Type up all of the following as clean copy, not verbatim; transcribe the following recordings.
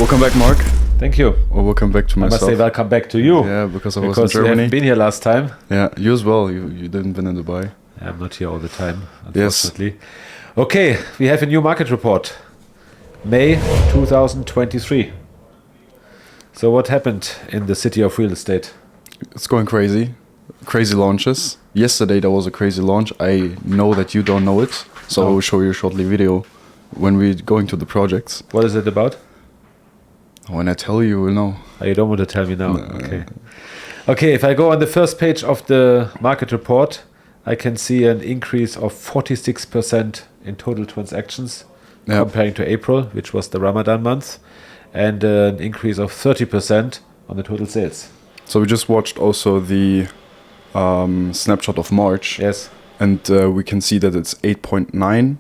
Welcome back, Mark. Thank you. Or welcome back to myself. I must say welcome back to you. Yeah, because I was in you Germany. haven't been here last time. Yeah, you as well. You didn't been in Dubai. I'm not here all the time, unfortunately. Yes. Okay, we have a new market report. May 2023. So what happened in the city of real estate? It's going crazy. Crazy launches. Yesterday there was a crazy launch. I know that you don't know it, so I will show you shortly video when we're going to the projects. What is it about? When I tell you, you will know. Oh, you don't want to tell me now? No. Okay. Okay, if I go on the first page of the market report, I can see an increase of 46% in total transactions comparing to April, which was the Ramadan month, and an increase of 30% on the total sales. So we just watched also the snapshot of March. Yes. And we can see that it's 8.9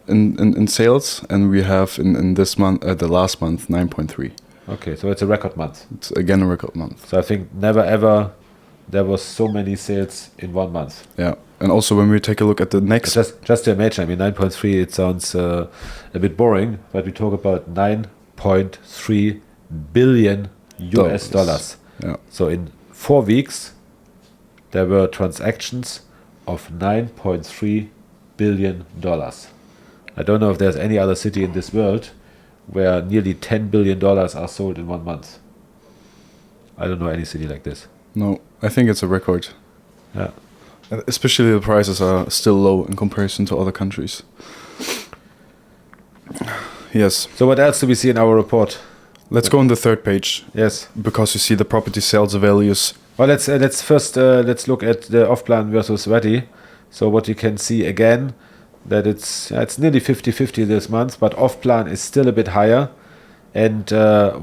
in sales, and we have in this month, the last month, 9.3. Okay, so it's a record month. It's again a record month. So I think never ever there was so many sales in 1 month. Yeah, and also when we take a look at the next... Just to imagine, I mean, 9.3, it sounds a bit boring, but we talk about 9.3 billion US dollars. Yeah. So in 4 weeks, there were transactions of $9.3 billion. I don't know if there's any other city in this world where nearly $10 billion are sold in 1 month. I don't know any city like this. No, I think it's a record. Yeah. Especially the prices are still low in comparison to other countries. Yes. So what else do we see in our report? Let's go on the third page. Yes. Because you see the property sales values. Well, let's first look at the off-plan versus ready. So what you can see again, that it's nearly 50-50 this month, but off-plan is still a bit higher. And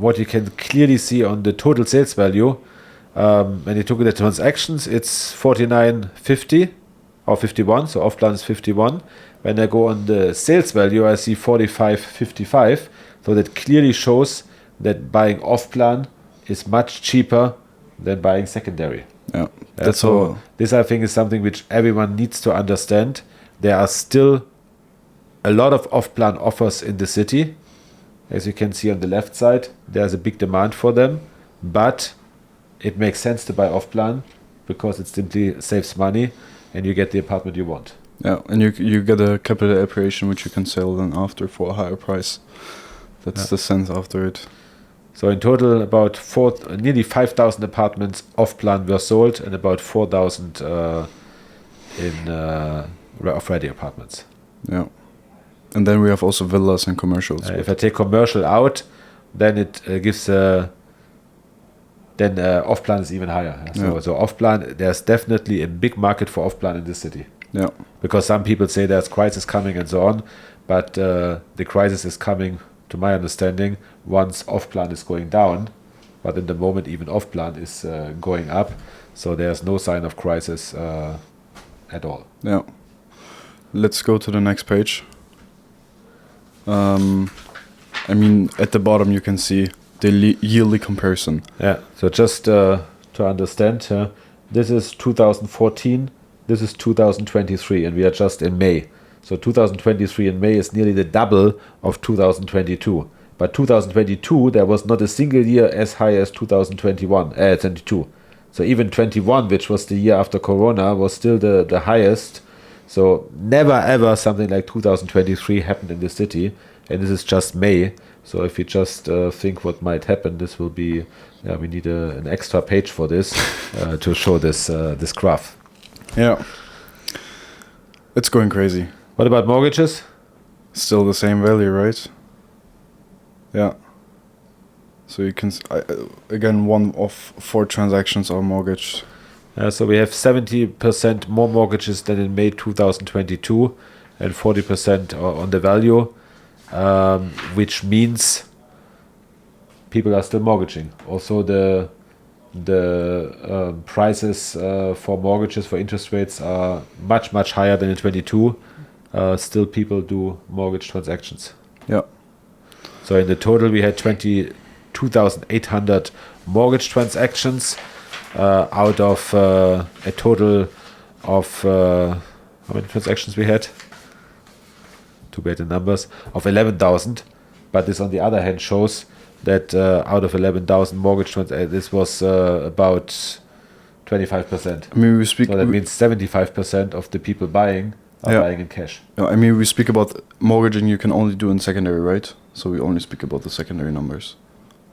what you can clearly see on the total sales value, when you look at the transactions, it's 49.50 or 51, so off-plan is 51. When I go on the sales value, I see 45.55. So that clearly shows that buying off-plan is much cheaper than buying secondary. Yeah, that's all. This, I think, is something which everyone needs to understand. There are still a lot of off-plan offers in the city. As you can see on the left side, there's a big demand for them, but it makes sense to buy off-plan because it simply saves money and you get the apartment you want. Yeah, and you get a capital appreciation which you can sell then after for a higher price. That's the sense after it. So in total, about nearly 5,000 apartments off-plan were sold and about 4,000 of ready apartments. Yeah. And then we have also villas and commercials. If I take commercial out, then it gives... then off-plan is even higher. So off-plan, there's definitely a big market for off-plan in this city. Yeah. Because some people say there's crisis coming and so on, but the crisis is coming, to my understanding, once off-plan is going down, but in the moment even off-plan is going up, so there's no sign of crisis at all. Yeah. Let's go to the next page. I mean, at the bottom you can see the yearly comparison. Yeah, so just to understand, this is 2014, this is 2023, and we are just in May. So 2023 in May is nearly the double of 2022. But 2022, there was not a single year as high as 22. So even 21, which was the year after Corona, was still the highest. So never ever something like 2023 happened in the city. And this is just May. So if you just think what might happen, this will be, we need an extra page for this to show this graph. Yeah. It's going crazy. What about mortgages? Still the same value, right? Yeah. So you can, again, 1 of 4 transactions are mortgaged. So we have 70% more mortgages than in May 2022 and 40% on the value, which means people are still mortgaging. Also the prices for mortgages, for interest rates are much, much higher than in 22. Still people do mortgage transactions. Yeah. So in the total we had 22,800 mortgage transactions out of a total of how many transactions we had? Too bad the numbers of 11,000. But this, on the other hand, shows that out of 11,000 mortgage this was about 25%. I mean, we speak. So that means 75% of the people buying are Yeah. buying in cash. I mean, we speak about mortgaging. You can only do in secondary, right? So we only speak about the secondary numbers.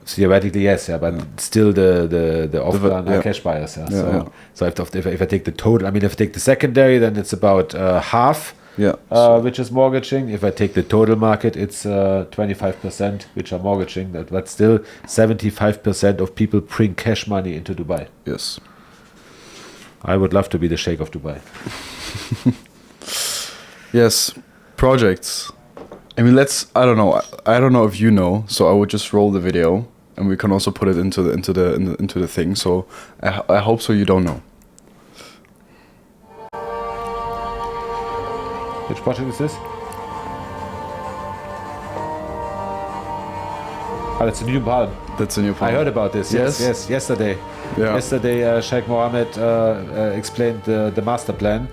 Theoretically, yes, but still the off-plan are yeah. cash buyers. Yeah. Yeah, So, yeah. so if I take the total, I mean, if I take the secondary, then it's about half, Yeah. which is mortgaging. If I take the total market, it's 25%, which are mortgaging. But still, 75% of people bring cash money into Dubai. Yes. I would love to be the Sheikh of Dubai. Yes. Projects. I mean, I don't know. I don't know if you know. So I would just roll the video, and we can also put it into the thing. So I hope so. You don't know. Which project is this? Oh, that's a new palm. That's a new I point. heard about this. Yes, Yes? yes, yesterday. Yeah. Yesterday, Sheikh Mohammed explained the master plan.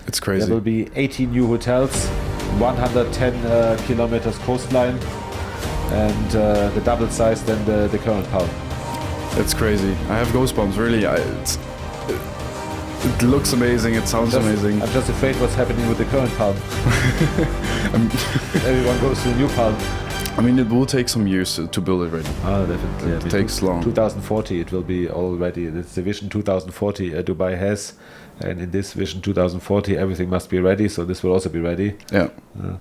It's There crazy. will be 18 new hotels, 110 kilometers coastline, and the double size than the current palm. It's crazy. I have goosebumps. Really. It looks amazing. It sounds amazing. I'm just afraid what's happening with the current palm. Everyone goes to the new palm. I mean, it will take some years to build it ready. Oh, definitely. It takes long. 2040, it will be all ready. It's the Vision 2040 Dubai has. And in this Vision 2040, everything must be ready. So this will also be ready. Yeah.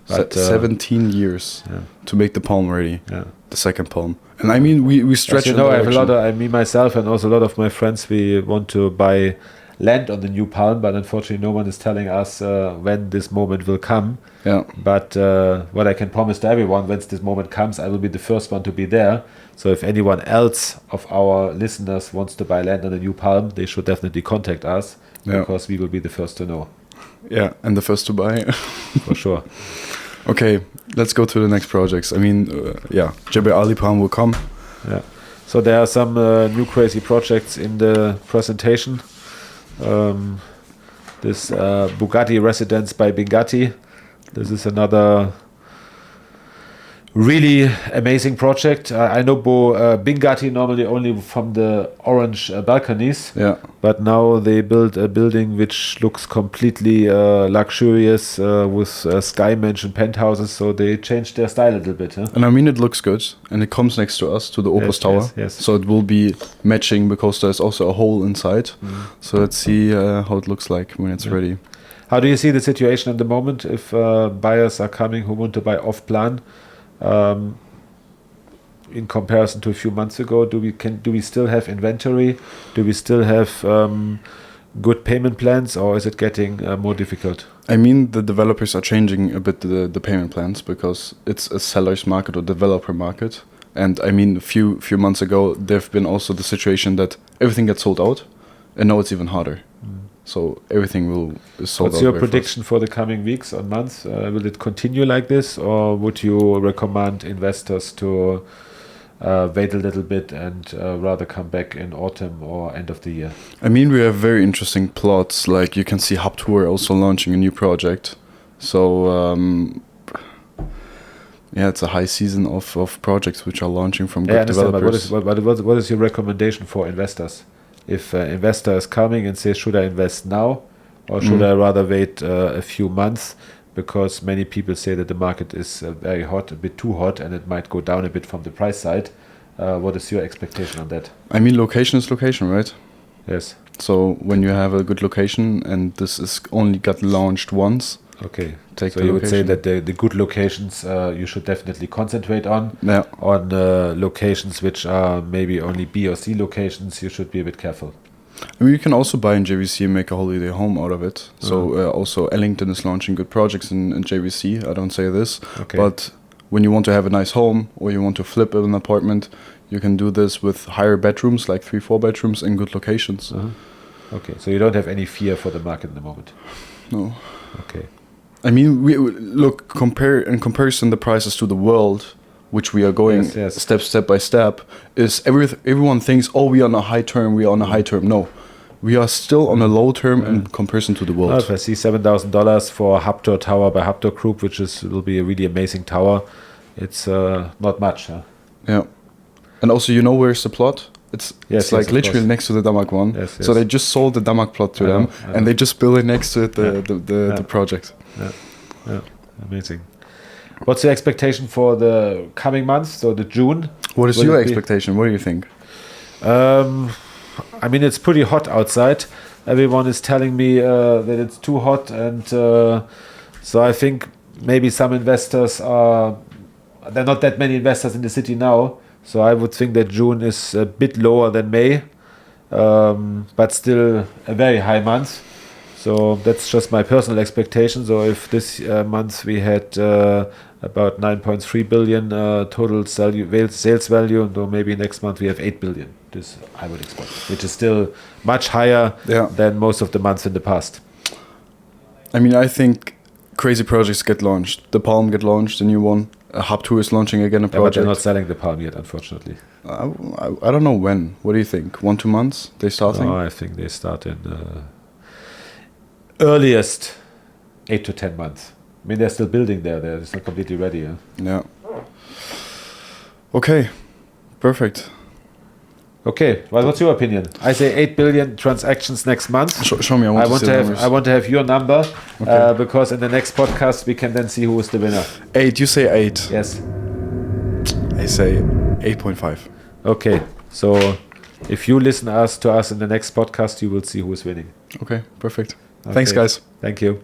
But, 17 years yeah. to make the palm ready. Yeah. The second palm. And I mean, we stretch As you in know, I have a direction. lot of, me myself and also a lot of my friends, we want to buy land on the new palm, but unfortunately no one is telling us when this moment will come. Yeah. But what I can promise to everyone, once this moment comes, I will be the first one to be there. So if anyone else of our listeners wants to buy land on the new palm, they should definitely contact us, Yeah. because we will be the first to know, Yeah. And the first to buy. for sure. Okay. Let's go to the next projects. I mean, yeah. Jebel Ali Palm will come. Yeah. So there are some new crazy projects in the presentation. This Bugatti residence by Bingatti. This is another really amazing project. I know Bingatti normally only from the orange balconies, Yeah. but now they built a building which looks completely luxurious with sky mansion penthouses. So they changed their style a little bit. Huh? And I mean, it looks good. And it comes next to us, to the Opus Yes, Tower. yes, yes. So it will be matching because there's also a hole inside. So let's see how it looks like when it's ready. How do you see the situation at the moment if buyers are coming who want to buy off plan? In comparison to a few months ago, do we still have inventory? Do we still have good payment plans, or is it getting more difficult? I mean, the developers are changing a bit the payment plans because it's a seller's market or developer market. And I mean, a few months ago, there've been also the situation that everything gets sold out, and now it's even harder. So everything is sold out. What's your very prediction for the coming weeks or months? Will it continue like this, or would you recommend investors to wait a little bit and rather come back in autumn or end of the year? fast. I mean, we have very interesting plots. Like you can see Hub Tour also launching a new project. So yeah, it's a high season of projects which are launching from Yeah, I good understand, developers. but what is your recommendation for investors? If an investor is coming and says, should I invest now, or should I rather wait a few months? Because many people say that the market is very hot, a bit too hot, and it might go down a bit from the price side. What is your expectation on that? I mean, location is location, right? Yes. So when you have a good location and this is only got launched once, Okay. take So the you would say location. that the good locations you should definitely concentrate on. Yeah. On locations which are maybe only B or C locations, you should be a bit careful. I mean, you can also buy in JVC and make a holiday home out of it. So also Ellington is launching good projects in JVC. I don't say this, Okay. but when you want to have a nice home or you want to flip an apartment, you can do this with higher bedrooms, like 3-4 bedrooms in good locations. Okay, so you don't have any fear for the market at the moment. No. Okay. I mean, we look in comparison the prices to the world, which we are going Yes. step by step. Is everyone thinks, oh, we are on a high term, we are on a high term. No, we are still on a low term in comparison to the world. Well, if I see $7,000 for Haptor Tower by Haptor Group, which will be a really amazing tower, it's not much. Huh? Yeah, and also where's the plot? It's like of literally course. next to the Damak one. Yes, So yes. they just sold the Damak plot to I them, know. and they just build it next to it the project. Yeah, amazing. What's the expectation for the coming months? So the June. What is Will your it be- expectation? What do you think? I mean, it's pretty hot outside. Everyone is telling me that it's too hot, and so I think maybe some investors are. There are not that many investors in the city now, so I would think that June is a bit lower than May, but still a very high month. So that's just my personal expectation. So if this month we had about 9.3 billion total sales value, and maybe next month we have 8 billion. This I would expect, which is still much higher than most of the months in the past. I mean, I think crazy projects get launched. The Palm get launched, the new one. Hub2 is launching again a Yeah, but project. they're not selling the Palm yet, unfortunately. I don't know when. What do you think? 1-2 months they starting? No, I think they start in earliest 8 to 10 months. I mean, they're still building there. It's not completely ready. Huh? Yeah. Okay. Perfect. Okay, well, what's your opinion? I say 8 billion transactions next month. Show me. I want to see the numbers. I want to have your number Okay. because in the next podcast we can then see who is the winner. 8. You say 8. Yes. I say 8.5. Okay, so if you listen to us in the next podcast, you will see who is winning. Okay. Perfect. Thanks, Okay. guys. Thank you.